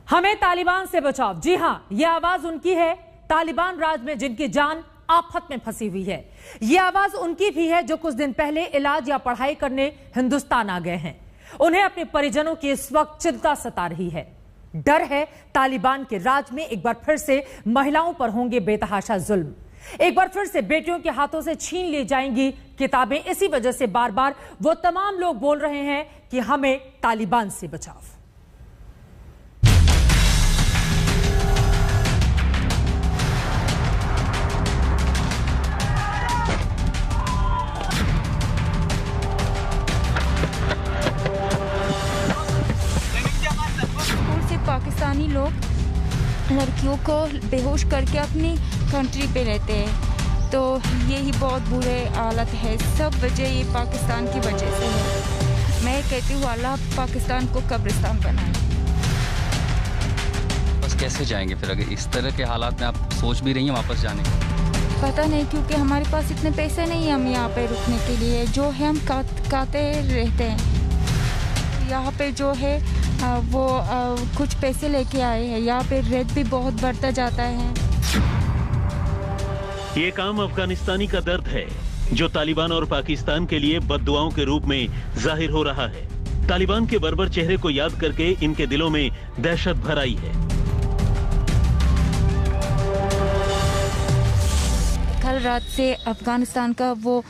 हमें तालिबान से बचाओ। जी हां, यह आवाज उनकी है, तालिबान राज में जिनकी जान आफत में फंसी हुई है। यह आवाज उनकी भी है जो कुछ दिन पहले इलाज या पढ़ाई करने हिंदुस्तान आ गए हैं। उन्हें अपने परिजनों की इस वक्त चिंता सता रही है। डर है तालिबान के राज में एक बार फिर से महिलाओं पर होंगे बेतहाशा जुल्म, एक बार फिर से बेटियों के हाथों से छीन ली जाएंगी किताबें। इसी वजह से बार बार वो तमाम लोग बोल रहे हैं कि हमें तालिबान से बचाओ। पाकिस्तानी लोग लड़कियों को बेहोश करके अपनी कंट्री पे रहते हैं, तो यही बहुत बुरे हालत है। सब वजह ये पाकिस्तान की वजह से है। मैं कहती हूँ अल्लाह पाकिस्तान को कब्रिस्तान बनाए। बस कैसे जाएंगे फिर अगर इस तरह के हालात में आप सोच भी रही हैं वापस जाने की? पता नहीं, क्योंकि हमारे पास इतने पैसे नहीं हैं हम यहाँ पे रुकने के लिए। जो है हम काते रहते हैं यहाँ पे, जो है वो कुछ पैसे लेके आए हैं। यहाँ पे रेट भी बहुत बढ़ता जाता है। ये काम अफगानिस्तानी का दर्द है जो तालिबान और पाकिस्तान के लिए बद्दुआओं के रूप में जाहिर हो रहा है। तालिबान के बर्बर चेहरे को याद करके इनके दिलों में दहशत भर आई है। कल रात से अफगानिस्तान का वो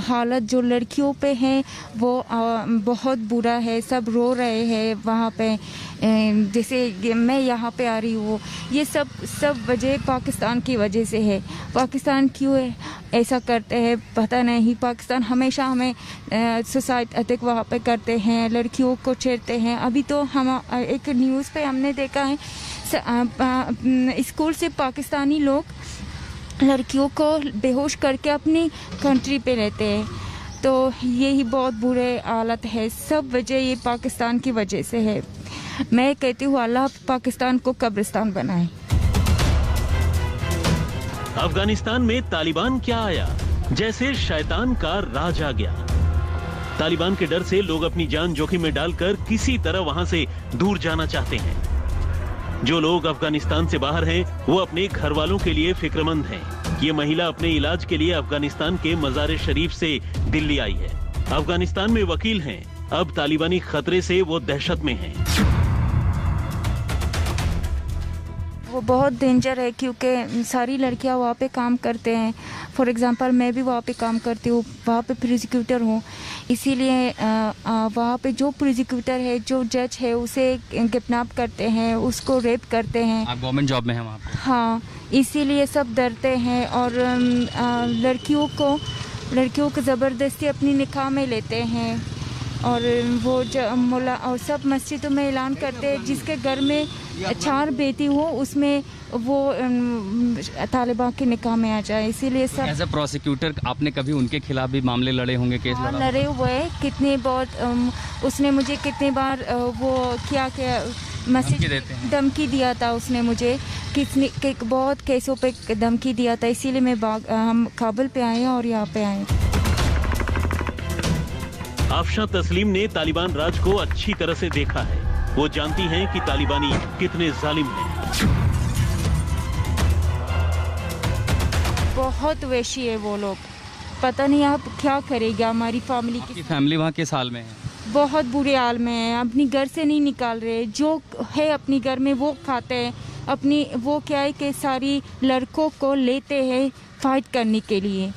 हालत जो लड़कियों पे है वो बहुत बुरा है। सब रो रहे हैं वहाँ पे। जैसे मैं यहाँ पे आ रही हूँ, ये सब वजह पाकिस्तान की वजह से है। पाकिस्तान क्यों ऐसा करते हैं पता नहीं। पाकिस्तान हमेशा हमें सुसाइड अटैक वहाँ पे करते हैं, लड़कियों को छेड़ते हैं। अभी तो हम एक न्यूज़ पे हमने देखा है स्कूल से पाकिस्तानी लोग लड़कियों को बेहोश करके अपनी कंट्री पे रहते हैं, तो यही बहुत बुरे हालत है। सब वजह ये पाकिस्तान की वजह से है। मैं कहती हूँ अल्लाह पाकिस्तान को कब्रिस्तान बनाए। अफगानिस्तान में तालिबान क्या आया, जैसे शैतान का राज आ गया। तालिबान के डर से लोग अपनी जान जोखिम में डालकर किसी तरह वहां से दूर जाना चाहते हैं। जो लोग अफगानिस्तान से बाहर हैं, वो अपने घर वालों के लिए फिक्रमंद हैं। ये महिला अपने इलाज के लिए अफगानिस्तान के मज़ार शरीफ से दिल्ली आई है। अफगानिस्तान में वकील हैं। अब तालिबानी खतरे से वो दहशत में हैं। वो बहुत डेंजर है क्योंकि सारी लड़कियां वहाँ पे काम करते हैं। फॉर एग्जांपल मैं भी वहाँ पे काम करती हूँ, वहाँ पे प्रोसिक्यूटर हूँ। इसीलिए वहाँ पे जो प्रोसिक्यूटर है, जो जज है, उसे किडनैप करते हैं, उसको रेप करते हैं। आप गवर्नमेंट जॉब में हैं वहाँ पे? हाँ, इसीलिए सब डरते हैं और लड़कियों को ज़बरदस्ती अपनी निकाह में लेते हैं। और वो मुला और सब मस्जिदों में ऐलान करते हैं जिसके घर में 4 बेटी हो उसमें वो तालिबान के निकाह में आ जाए। इसीलिए सब एज अ प्रोसिक्यूटर आपने कभी उनके खिलाफ भी मामले लड़े होंगे, केस लड़े हुए कितने बहुत। उसने मुझे कितने बार वो क्या मस्जिद धमकी दिया था। उसने मुझे बहुत केसों पे धमकी दिया था। इसीलिए मैं हम काबुल पे आए और यहाँ पे आए। आफशा तस्लीम ने तालिबान राज को अच्छी तरह से देखा है। वो जानती हैं कि तालिबानी कितने जालिम हैं। बहुत वैशी है वो लोग। पता नहीं आप क्या करेगा। हमारी फैमिली वहाँ किस हाल में है? बहुत बुरे हाल में है। अपनी घर से नहीं निकाल रहे। जो है अपनी घर में वो खाते हैं। अपनी वो क्या है कि सारी लड़कों को लेते हैं फाइट करने के लिए।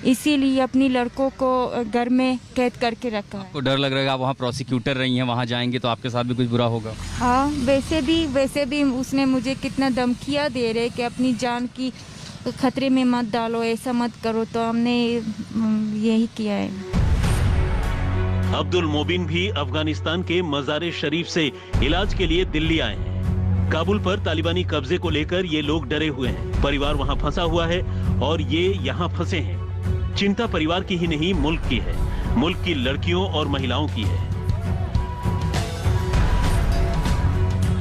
इसीलिए अपनी लड़कों को घर में कैद करके रखा है। आपको डर लग रहा है आप वहाँ प्रोसिक्यूटर रही हैं, वहाँ जाएंगे तो आपके साथ भी कुछ बुरा होगा? हाँ, वैसे भी उसने मुझे कितना धमकियाँ दे रहे कि अपनी जान की खतरे में मत डालो, ऐसा मत करो। तो हमने यही किया है। अब्दुल मोबिन भी अफगानिस्तान के मज़ार शरीफ से इलाज के लिए दिल्ली आए हैं। काबुल पर तालिबानी कब्जे को लेकर ये लोग डरे हुए हैं। परिवार वहाँ फंसा हुआ है और ये यहाँ फंसे हैं। चिंता परिवार की ही नहीं, मुल्क की है। मुल्क की लड़कियों और महिलाओं की है।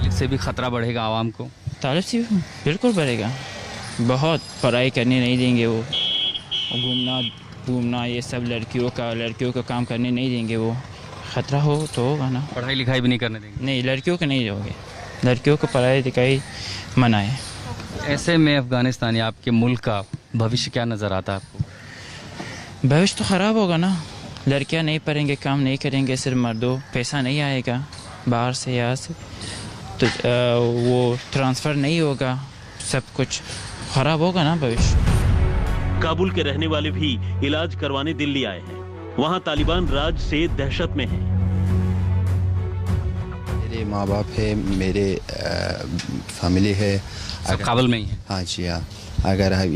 इससे भी खतरा बढ़ेगा आवाम को? तालिब से बिल्कुल बढ़ेगा। बहुत पढ़ाई करने नहीं देंगे वो। घूमना ये सब लड़कियों का काम करने नहीं देंगे वो। खतरा हो तो होगा ना। पढ़ाई लिखाई भी नहीं करने देंगे? नहीं, लड़कियों को नहीं दोगे। लड़कियों को पढ़ाई लिखाई मना है। ऐसे में अफगानिस्तान या आपके मुल्क का भविष्य क्या नज़र आता है आपको? भविष्य तो ख़राब होगा ना, लड़कियां नहीं पढ़ेंगे, काम नहीं करेंगे, सिर्फ मर्दों, पैसा नहीं आएगा बाहर से यहाँ से, तो वो ट्रांसफ़र नहीं होगा, सब कुछ ख़राब होगा ना भविष्य। काबुल के रहने वाले भी इलाज करवाने दिल्ली आए हैं। वहां तालिबान राज से दहशत में हैं। मेरे माँ बाप है, मेरे फैमिली है। सब काबुल में ही है? हाँ जी हाँ। अगर हम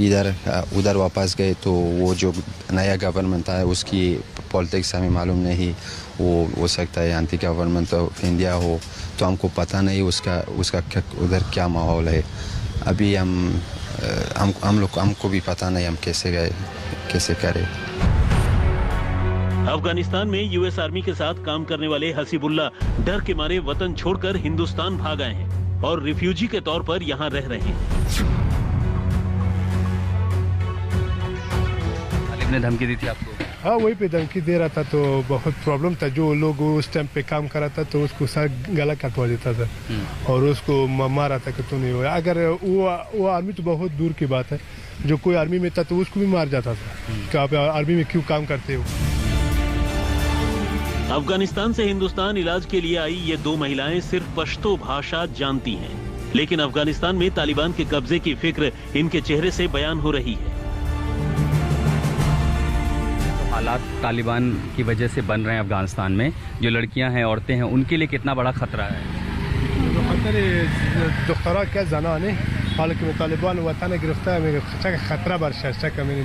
उधर वापस गए तो वो जो नया गवर्नमेंट है उसकी पॉलिटिक्स हमें मालूम नहीं, वो हो सकता है एंटी गवर्नमेंट ऑफ इंडिया हो, तो हमको पता नहीं उसका उधर क्या माहौल है। अभी हमको भी पता नहीं हम कैसे गए, कैसे करें। अफगानिस्तान में यूएस आर्मी के साथ काम करने वाले हसीबुल्ला डर के मारे वतन छोड़कर हिंदुस्तान भाग आए हैं और रिफ्यूजी के तौर पर यहाँ रह रहे हैं। तालिब ने धमकी दी थी आपको? हाँ, वही पे धमकी दे रहा था, तो बहुत प्रॉब्लम था। जो लोग उस टाइम पे काम कर रहा था तो उसको सर गला कटवा देता था और उसको मारा था कि तू नहीं हुआ। अगर वो आर्मी तो बहुत दूर की बात है, जो कोई आर्मी में था तो उसको भी मार जाता था कि आप आर्मी में क्यों काम करते हो। अफगानिस्तान से हिंदुस्तान इलाज के लिए आई ये दो महिलाएं सिर्फ पश्तो भाषा जानती हैं, लेकिन अफगानिस्तान में तालिबान के कब्जे की फिक्र इनके चेहरे से बयान हो रही है। हालात तालिबान की वजह से बन रहे हैं अफगानिस्तान में, जो लड़कियां हैं, औरतें हैं, उनके लिए कितना बड़ा खतरा है? दख्तरा क्या जाना नहीं, हालांकि मैं तालिबान वतन गिरफ्तार में खतरा बरशस्ता कमी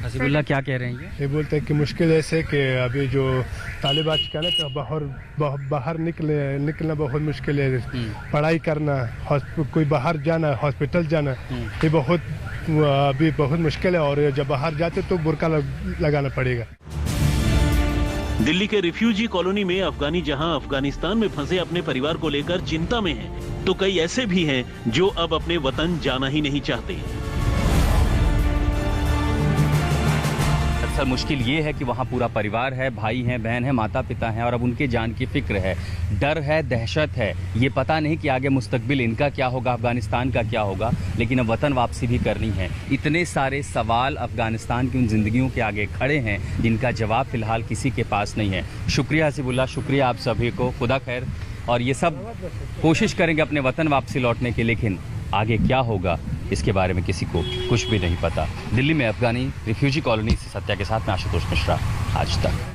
हसीबुल्ला क्या कह रहे हैं ये बोलते हैं कि मुश्किल ऐसे कि अभी जो तालिबान का ना बाहर निकलना बहुत मुश्किल है। पढ़ाई करना, कोई बाहर जाना, हॉस्पिटल जाना, ये अभी बहुत मुश्किल है। और जब बाहर जाते तो बुर्का लगाना पड़ेगा। दिल्ली के रिफ्यूजी कॉलोनी में अफगानी जहां अफगानिस्तान में फंसे अपने परिवार को लेकर चिंता में हैं, तो कई ऐसे भी हैं जो अब अपने वतन जाना ही नहीं चाहते। अक्सर मुश्किल ये है कि वहाँ पूरा परिवार है, भाई हैं, बहन है, माता पिता हैं, और अब उनके जान की फिक्र है, डर है, दहशत है। ये पता नहीं कि आगे मुस्तकबिल इनका क्या होगा, अफगानिस्तान का क्या होगा, लेकिन अब वतन वापसी भी करनी है। इतने सारे सवाल अफगानिस्तान की उन जिंदगियों के आगे खड़े हैं जिनका जवाब फिलहाल किसी के पास नहीं है। शुक्रिया हसीबुल्ला, शुक्रिया आप सभी को, खुदा खैर। और ये सब कोशिश करेंगे अपने वतन वापसी लौटने की, लेकिन आगे क्या होगा इसके बारे में किसी को कुछ भी नहीं पता। दिल्ली में अफगानी रिफ्यूजी कॉलोनी से सत्या के साथ मैं आशुतोष मिश्रा, आज तक।